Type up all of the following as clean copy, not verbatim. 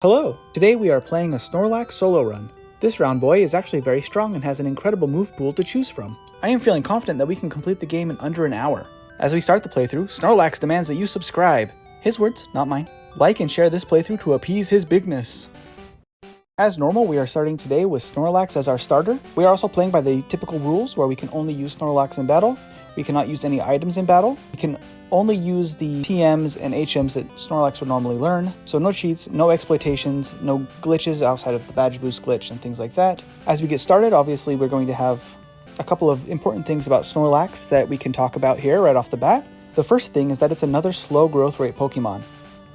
Hello! Today we are playing a Snorlax solo run. This round boy is actually very strong and has an incredible move pool to choose from. I am feeling confident that we can complete the game in under an hour. As we start the playthrough, Snorlax demands that you subscribe. His words, not mine. Like and share this playthrough to appease his bigness. As normal, we are starting today with Snorlax as our starter. We are also playing by the typical rules where we can only use Snorlax in battle. We cannot use any items in battle. We can only use the TMs and HMs that Snorlax would normally learn. So no cheats, no exploitations, no glitches outside of the badge boost glitch and things like that. As we get started, obviously we're going to have a couple of important things about Snorlax that we can talk about here right off the bat. The first thing is that it's another slow growth rate Pokemon.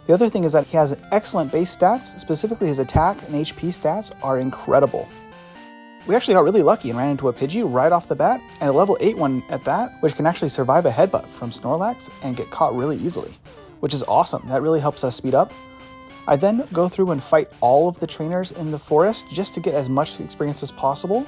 The other thing is that he has excellent base stats, specifically his attack and HP stats are incredible. We actually got really lucky and ran into a Pidgey right off the bat, and a level 8 one at that, which can actually survive a headbutt from Snorlax and get caught really easily, which is awesome. That really helps us speed up. I then go through and fight all of the trainers in the forest just to get as much experience as possible.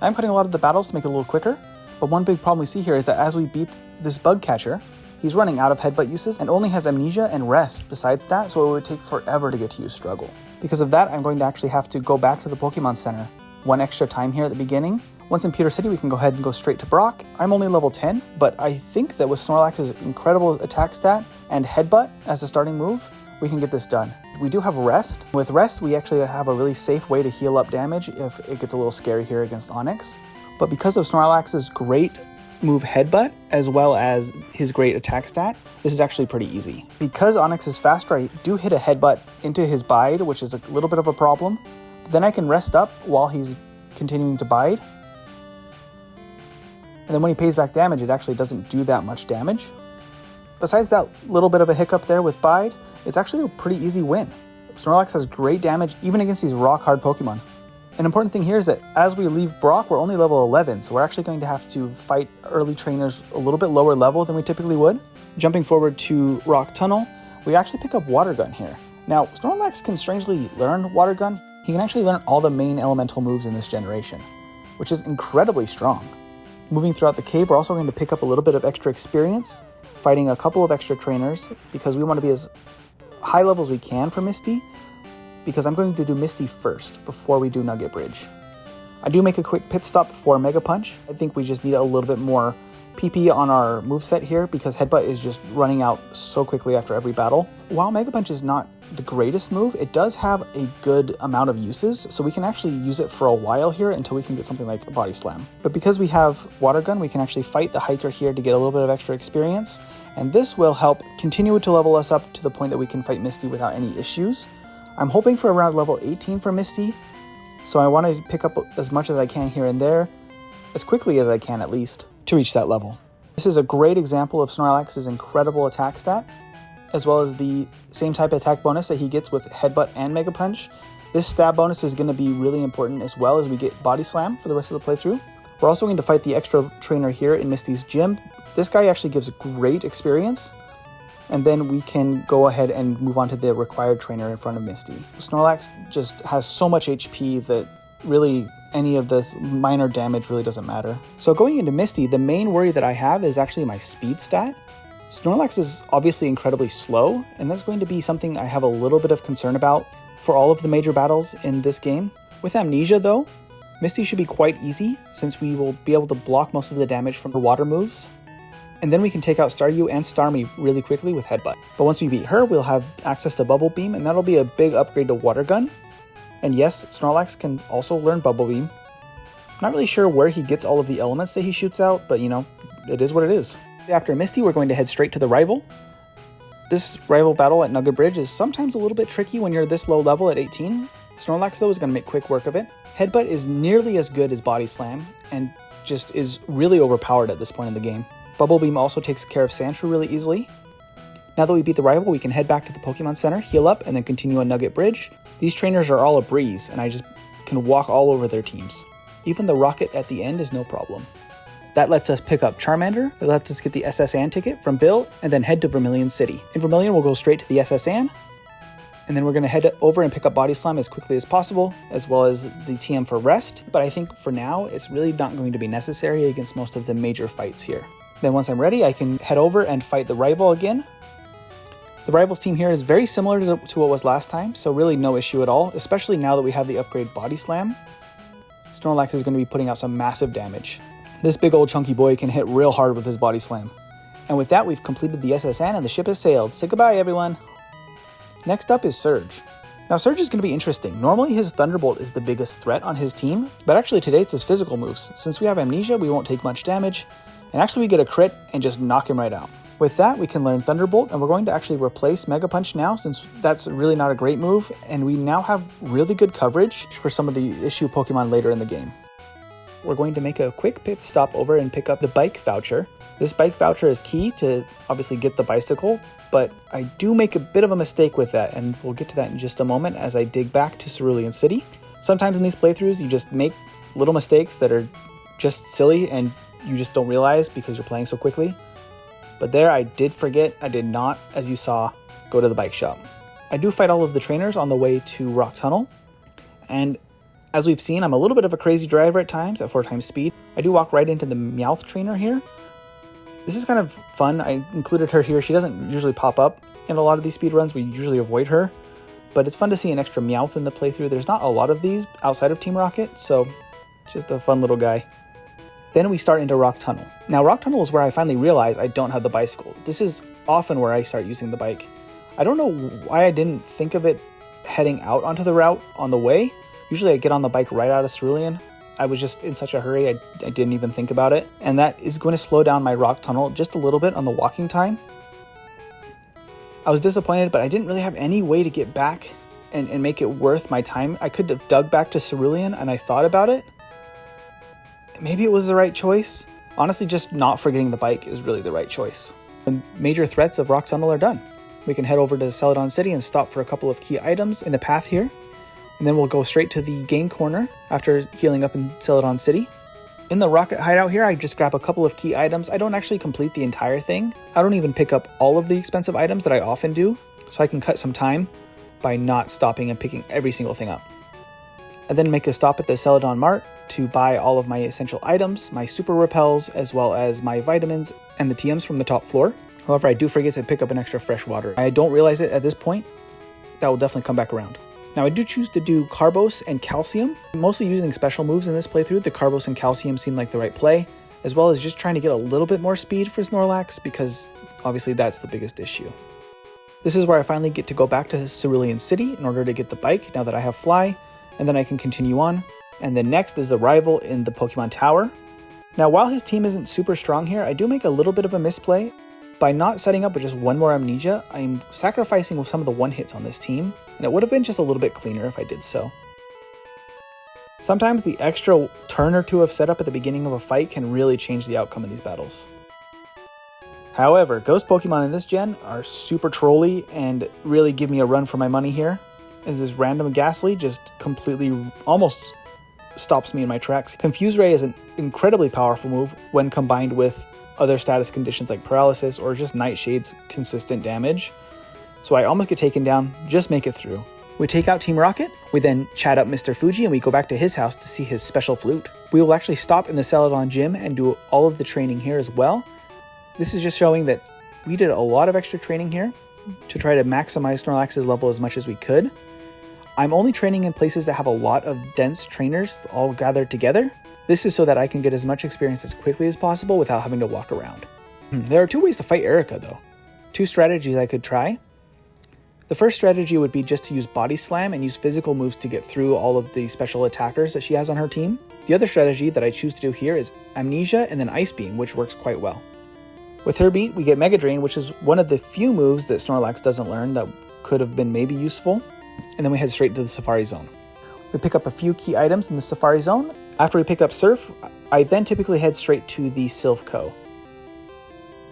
I'm cutting a lot of the battles to make it a little quicker, but one big problem we see here is that as we beat this bug catcher, he's running out of headbutt uses and only has amnesia and rest besides that, so it would take forever to get to use struggle. Because of that, I'm going to actually have to go back to the Pokemon Center one extra time here at the beginning. Once in Pewter City, we can go ahead and go straight to Brock. I'm only level 10, but I think that with Snorlax's incredible attack stat and headbutt as a starting move, we can get this done. We do have rest. With rest, we actually have a really safe way to heal up damage if it gets a little scary here against Onix. But because of Snorlax's great move headbutt, as well as his great attack stat, this is actually pretty easy. Because Onix is faster, I do hit a headbutt into his bide, which is a little bit of a problem. Then I can rest up while he's continuing to bide. And then when he pays back damage, it actually doesn't do that much damage. Besides that little bit of a hiccup there with bide, it's actually a pretty easy win. Snorlax has great damage even against these rock hard Pokemon. An important thing here is that as we leave Brock, we're only level 11, so we're actually going to have to fight early trainers a little bit lower level than we typically would. Jumping forward to Rock Tunnel, we actually pick up Water Gun here. Now, Snorlax can strangely learn Water Gun. He can actually learn all the main elemental moves in this generation, which is incredibly strong. Moving throughout the cave, we're also going to pick up a little bit of extra experience, fighting a couple of extra trainers, because we want to be as high level as we can for Misty, because I'm going to do Misty first, before we do Nugget Bridge. I do make a quick pit stop before Mega Punch. I think we just need a little bit more PP on our moveset here, because Headbutt is just running out so quickly after every battle. While Mega Punch is not the greatest move, it does have a good amount of uses, so we can actually use it for a while here until we can get something like a Body Slam. But because we have Water Gun, we can actually fight the Hiker here to get a little bit of extra experience, and this will help continue to level us up to the point that we can fight Misty without any issues. I'm hoping for around level 18 for Misty, so I want to pick up as much as I can here and there, as quickly as I can at least, to reach that level. This is a great example of Snorlax's incredible attack stat, as well as the same type of attack bonus that he gets with Headbutt and Mega Punch. This stab bonus is going to be really important as well as we get Body Slam for the rest of the playthrough. We're also going to fight the extra trainer here in Misty's gym. This guy actually gives great experience, and then we can go ahead and move on to the required trainer in front of Misty. Snorlax just has so much HP that really any of this minor damage really doesn't matter. So going into Misty, the main worry that I have is actually my speed stat. Snorlax is obviously incredibly slow, and that's going to be something I have a little bit of concern about for all of the major battles in this game. With Amnesia though, Misty should be quite easy since we will be able to block most of the damage from her water moves. And then we can take out Staryu and Starmie really quickly with Headbutt. But once we beat her, we'll have access to Bubble Beam, and that'll be a big upgrade to Water Gun. And yes, Snorlax can also learn Bubble Beam. I'm not really sure where he gets all of the elements that he shoots out, but you know, it is what it is. After Misty, we're going to head straight to the rival. This rival battle at Nugget Bridge is sometimes a little bit tricky when you're this low level at 18. Snorlax though is going to make quick work of it. Headbutt is nearly as good as Body Slam, and just is really overpowered at this point in the game. Bubble Beam also takes care of Sandshrew really easily. Now that we beat the rival, we can head back to the Pokemon Center, heal up, and then continue on Nugget Bridge. These trainers are all a breeze, and I just can walk all over their teams. Even the rocket at the end is no problem. That lets us pick up Charmander, that lets us get the SS Ann ticket from Bill, and then head to Vermilion City. In Vermilion, we'll go straight to the SS Ann, and then we're going to head over and pick up Body Slam as quickly as possible, as well as the TM for rest, but I think for now, it's really not going to be necessary against most of the major fights here. Then once I'm ready, I can head over and fight the rival again. The Rivals team here is very similar to what was last time, so really no issue at all, especially now that we have the upgrade Body Slam. Snorlax is going to be putting out some massive damage. This big old chunky boy can hit real hard with his Body Slam. And with that, we've completed the SSN and the ship has sailed. Say goodbye, everyone. Next up is Surge. Now Surge is going to be interesting. Normally his Thunderbolt is the biggest threat on his team, but actually today it's his physical moves. Since we have Amnesia, we won't take much damage, and actually we get a crit and just knock him right out. With that, we can learn Thunderbolt, and we're going to actually replace Mega Punch now, since that's really not a great move, and we now have really good coverage for some of the issue Pokemon later in the game. We're going to make a quick pit stop over and pick up the bike voucher. This bike voucher is key to obviously get the bicycle, but I do make a bit of a mistake with that, and we'll get to that in just a moment as I dig back to Cerulean City. Sometimes in these playthroughs, you just make little mistakes that are just silly, and you just don't realize because you're playing so quickly. But there, I did forget, I did not, as you saw, go to the bike shop. I do fight all of the trainers on the way to Rock Tunnel, and as we've seen, I'm a little bit of a crazy driver at times, at 4 times speed. I do walk right into the Meowth trainer here. This is kind of fun. I included her here. She doesn't usually pop up in a lot of these speed runs. We usually avoid her, but it's fun to see an extra Meowth in the playthrough. There's not a lot of these outside of Team Rocket, so just a fun little guy. Then we start into Rock Tunnel. Now Rock Tunnel is where I finally realize I don't have the bicycle. This is often where I start using the bike. I don't know why I didn't think of it heading out onto the route on the way. Usually I get on the bike right out of Cerulean. I was just in such a hurry, I didn't even think about it. And that is going to slow down my Rock Tunnel just a little bit on the walking time. I was disappointed, but I didn't really have any way to get back and make it worth my time. I could have dug back to Cerulean, and I thought about it. Maybe it was the right choice. Honestly, just not forgetting the bike is really the right choice. The major threats of Rock Tunnel are done. We can head over to Celadon City and stop for a couple of key items in the path here. And then we'll go straight to the game corner after healing up in Celadon City. In the Rocket hideout here, I just grab a couple of key items. I don't actually complete the entire thing. I don't even pick up all of the expensive items that I often do, so I can cut some time by not stopping and picking every single thing up. I then make a stop at the Celadon Mart to buy all of my essential items, my super repels, as well as my vitamins and the TMs from the top floor. However, I do forget to pick up an extra fresh water. I don't realize it at this point. That will definitely come back around. Now I do choose to do Carbos and Calcium. I'm mostly using special moves in this playthrough. The Carbos and Calcium seem like the right play, as well as just trying to get a little bit more speed for Snorlax, because obviously that's the biggest issue. This is where I finally get to go back to Cerulean City in order to get the bike now that I have Fly, and then I can continue on. And then next is the rival in the Pokemon Tower. Now while his team isn't super strong here, I do make a little bit of a misplay. By not setting up with just one more Amnesia, I'm sacrificing some of the one-hits on this team, and it would have been just a little bit cleaner if I did so. Sometimes the extra turn or two of setup at the beginning of a fight can really change the outcome of these battles. However, Ghost Pokemon in this gen are super trolly and really give me a run for my money here, as this random Ghastly just completely almost stops me in my tracks. Confuse Ray is an incredibly powerful move when combined with other status conditions like paralysis or just Nightshade's consistent damage. So I almost get taken down, just make it through. We take out Team Rocket, we then chat up Mr. Fuji and we go back to his house to see his special flute. We will actually stop in the Celadon gym and do all of the training here as well. This is just showing that we did a lot of extra training here to try to maximize Snorlax's level as much as we could. I'm only training in places that have a lot of dense trainers all gathered together. This is so that I can get as much experience as quickly as possible without having to walk around. There are 2 ways to fight Erica though. 2 strategies I could try. The first strategy would be just to use Body Slam and use physical moves to get through all of the special attackers that she has on her team. The other strategy that I choose to do here is Amnesia and then Ice Beam, which works quite well. With her beat, we get Mega Drain, which is one of the few moves that Snorlax doesn't learn that could have been maybe useful. And then we head straight to the Safari Zone. We pick up a few key items in the Safari Zone. After we pick up Surf, I then typically head straight to the Silph Co.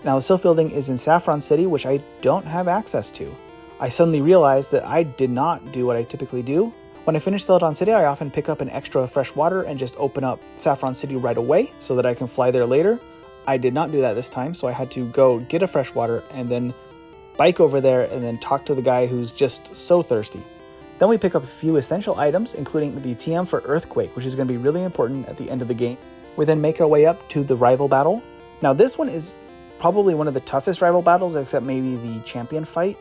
Now the Silph building is in Saffron City, which I don't have access to. I suddenly realized that I did not do what I typically do. When I finish Celadon City, I often pick up an extra fresh water and just open up Saffron City right away so that I can fly there later. I did not do that this time, so I had to go get a fresh water and then bike over there and then talk to the guy who's just so thirsty. Then we pick up a few essential items, including the TM for Earthquake, which is going to be really important at the end of the game. We then make our way up to the rival battle. Now this one is probably one of the toughest rival battles, except maybe the champion fight.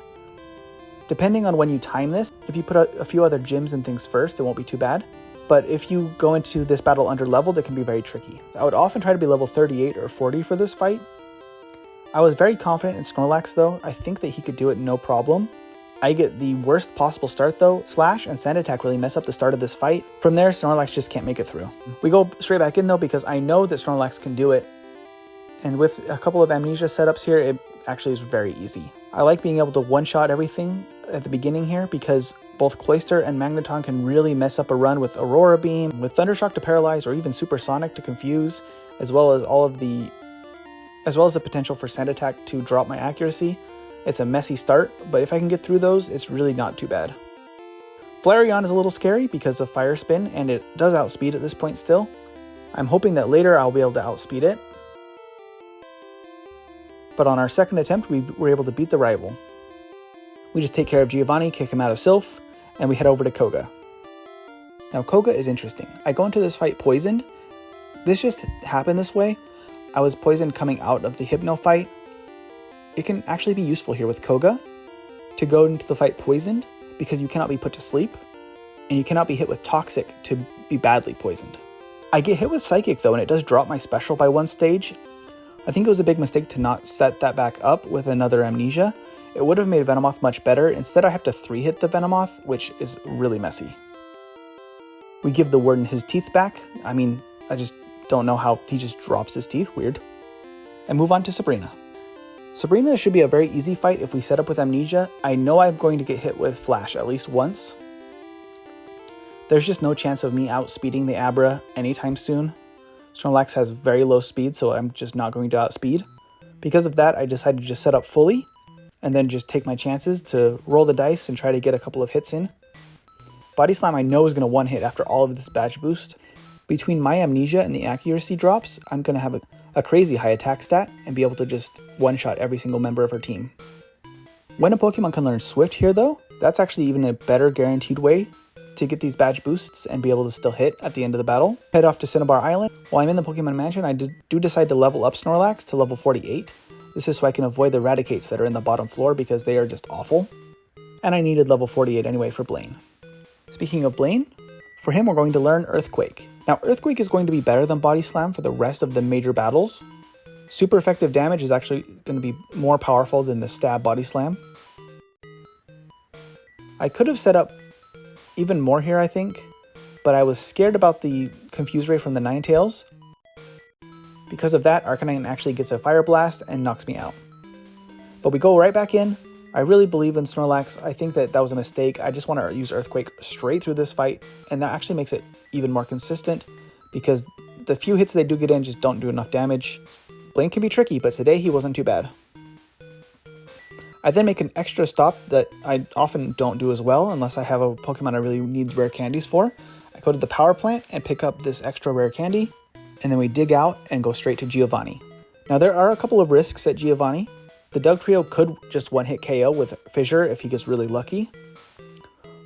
Depending on when you time this, if you put a few other gyms and things first, it won't be too bad. But if you go into this battle under leveled, it can be very tricky. I would often try to be level 38 or 40 for this fight. I was very confident in Snorlax though. I think that he could do it no problem. I get the worst possible start though. Slash and Sand Attack really mess up the start of this fight. From there, Snorlax just can't make it through. We go straight back in though because I know that Snorlax can do it. And with a couple of Amnesia setups here, it actually is very easy. I like being able to one-shot everything at the beginning here because both Cloyster and Magneton can really mess up a run with Aurora Beam, with Thundershock to paralyze, or even Supersonic to confuse, as well as the potential for Sand Attack to drop my accuracy. It's a messy start, but if I can get through those, it's really not too bad. Flareon is a little scary because of Fire Spin, and it does outspeed at this point still. I'm hoping that later I'll be able to outspeed it. But on our second attempt, we were able to beat the rival. We just take care of Giovanni, kick him out of Silph, and we head over to Koga. Now Koga is interesting. I go into this fight poisoned. This just happened this way. I was poisoned coming out of the Hypno fight. It can actually be useful here with Koga to go into the fight poisoned because you cannot be put to sleep, and you cannot be hit with Toxic to be badly poisoned. I get hit with Psychic though, and it does drop my special by one stage. I think it was a big mistake to not set that back up with another Amnesia. It would have made Venomoth much better. Instead, I have to 3-hit the Venomoth, which is really messy. We give the Warden his teeth back. I mean, I just don't know how he just drops his teeth. Weird. And move on to Sabrina. Sabrina should be a very easy fight if we set up with Amnesia. I know I'm going to get hit with Flash at least once. There's just no chance of me outspeeding the Abra anytime soon. Snorlax has very low speed, so I'm just not going to outspeed. Because of that, I decided to just set up fully, and then just take my chances to roll the dice and try to get a couple of hits in. Body Slam I know is going to one-hit after all of this badge boost. Between my Amnesia and the accuracy drops, I'm going to have a crazy high attack stat and be able to just one-shot every single member of her team. When a Pokemon can learn Swift here though, that's actually even a better guaranteed way to get these badge boosts and be able to still hit at the end of the battle. Head off to Cinnabar Island. While I'm in the Pokemon Mansion, I do decide to level up Snorlax to level 48. This is so I can avoid the Raticates that are in the bottom floor because they are just awful. And I needed level 48 anyway for Blaine. Speaking of Blaine, for him we're going to learn Earthquake. Now Earthquake is going to be better than Body Slam for the rest of the major battles. Super effective damage is actually going to be more powerful than the Stab Body Slam. I could have set up even more here, I think, but I was scared about the Confuse Ray from the Ninetales. Because of that, Arcanine actually gets a Fire Blast and knocks me out. But we go right back in. I really believe in Snorlax. I think that was a mistake. I just want to use Earthquake straight through this fight, and that actually makes it even more consistent because the few hits they do get in just don't do enough damage. Blaine can be tricky, but today he wasn't too bad. I then make an extra stop that I often don't do as well unless I have a Pokemon I really need rare candies for. I go to the power plant and pick up this extra rare candy, and then we dig out and go straight to Giovanni. Now there are a couple of risks at Giovanni. The Doug Trio could just one-hit KO with Fissure if he gets really lucky.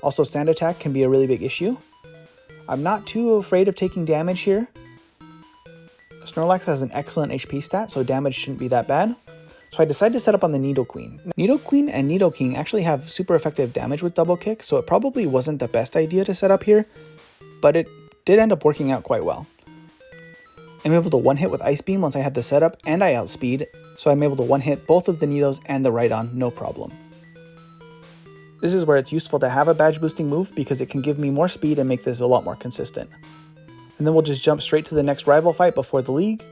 Also, Sand Attack can be a really big issue. I'm not too afraid of taking damage here. Snorlax has an excellent HP stat, so damage shouldn't be that bad. So I decided to set up on the Nidoqueen. Nidoqueen and Nidoking actually have super effective damage with Double Kick, so it probably wasn't the best idea to set up here, but it did end up working out quite well. I'm able to one-hit with Ice Beam once I had the setup, and I outspeed, so I'm able to one-hit both of the Nidos and the Rhydon, no problem. This is where it's useful to have a badge boosting move because it can give me more speed and make this a lot more consistent. And then we'll just jump straight to the next rival fight before the league.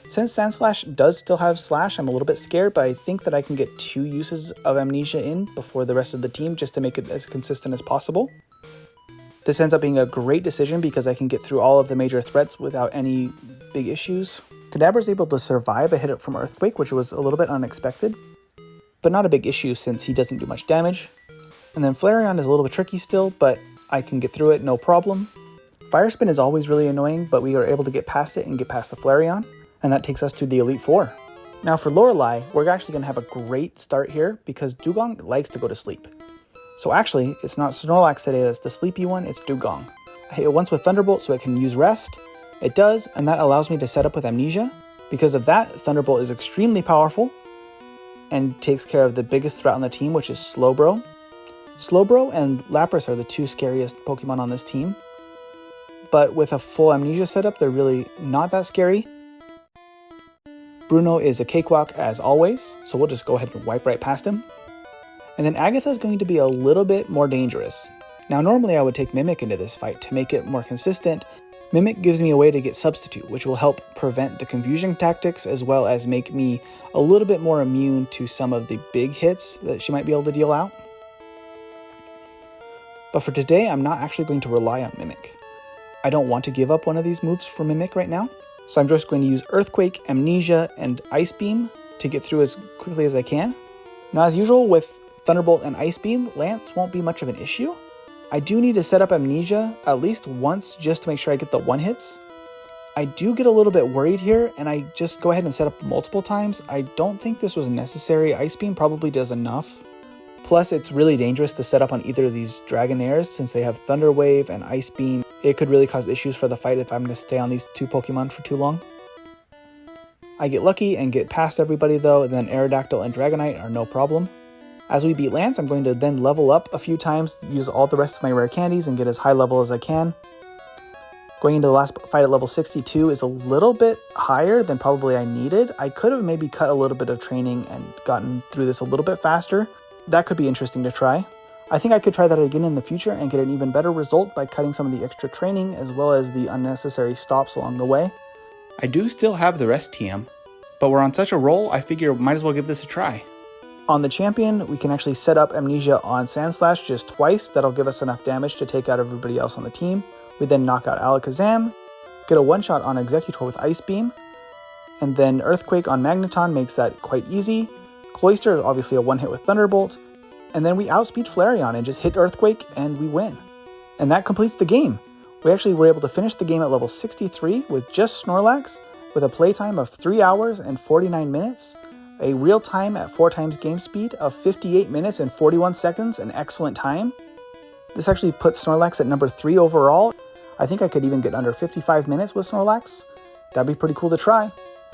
Since Sandslash does still have Slash, I'm a little bit scared, but I think that I can get 2 uses of Amnesia in before the rest of the team just to make it as consistent as possible. This ends up being a great decision because I can get through all of the major threats without any big issues. Kadabra's able to survive a hit from Earthquake, which was a little bit unexpected, but not a big issue since he doesn't do much damage. And then Flareon is a little bit tricky still, but I can get through it no problem. Fire Spin is always really annoying, but we are able to get past it and get past the Flareon, and that takes us to the Elite Four. Now for Lorelei, we're actually going to have a great start here because Dugong likes to go to sleep. So actually, it's not Snorlax today that's the sleepy one, it's Dugong. I hit it once with Thunderbolt so it can use Rest. It does, and that allows me to set up with Amnesia. Because of that, Thunderbolt is extremely powerful. and takes care of the biggest threat on the team, which is Slowbro. Slowbro and Lapras are the two scariest Pokemon on this team, but with a full Amnesia setup, they're really not that scary. Bruno is a cakewalk as always, so we'll just go ahead and wipe right past him. And then Agatha is going to be a little bit more dangerous. Now normally I would take Mimic into this fight to make it more consistent. Mimic gives me a way to get Substitute, which will help prevent the confusion tactics as well as make me a little bit more immune to some of the big hits that she might be able to deal out. But for today, I'm not actually going to rely on Mimic. I don't want to give up one of these moves for Mimic right now, so I'm just going to use Earthquake, Amnesia, and Ice Beam to get through as quickly as I can. Now as usual with Thunderbolt and Ice Beam, Lance won't be much of an issue. I do need to set up Amnesia at least once just to make sure I get the one hits. I do get a little bit worried here and I just go ahead and set up multiple times. I don't think this was necessary. Ice Beam probably does enough. Plus it's really dangerous to set up on either of these Dragonairs since they have Thunder Wave and Ice Beam. It could really cause issues for the fight if I'm going to stay on these two Pokemon for too long. I get lucky and get past everybody though, and then Aerodactyl and Dragonite are no problem. As we beat Lance, I'm going to then level up a few times, use all the rest of my rare candies, and get as high level as I can. Going into the last fight at level 62 is a little bit higher than probably I needed. I could have maybe cut a little bit of training and gotten through this a little bit faster. That could be interesting to try. I think I could try that again in the future and get an even better result by cutting some of the extra training as well as the unnecessary stops along the way. I do still have the rest TM, but we're on such a roll, I figure might as well give this a try. On the champion, we can actually set up Amnesia on Sandslash just twice. That'll give us enough damage to take out everybody else on the team. We then knock out Alakazam, get a one-shot on Exeggutor with Ice Beam, and then Earthquake on Magneton makes that quite easy. Cloyster is obviously a one-hit with Thunderbolt, and then we outspeed Flareon and just hit Earthquake and we win. And that completes the game. We actually were able to finish the game at level 63 with just Snorlax, with a playtime of 3 hours and 49 minutes. A real time at 4 times game speed of 58 minutes and 41 seconds, an excellent time. This actually puts Snorlax at number 3 overall. I think I could even get under 55 minutes with Snorlax. That'd be pretty cool to try.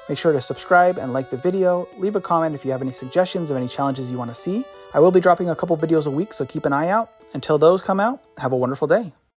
Make sure to subscribe and like the video. Leave a comment if you have any suggestions of any challenges you want to see. I will be dropping a couple videos a week, so keep an eye out. Until those come out, have a wonderful day.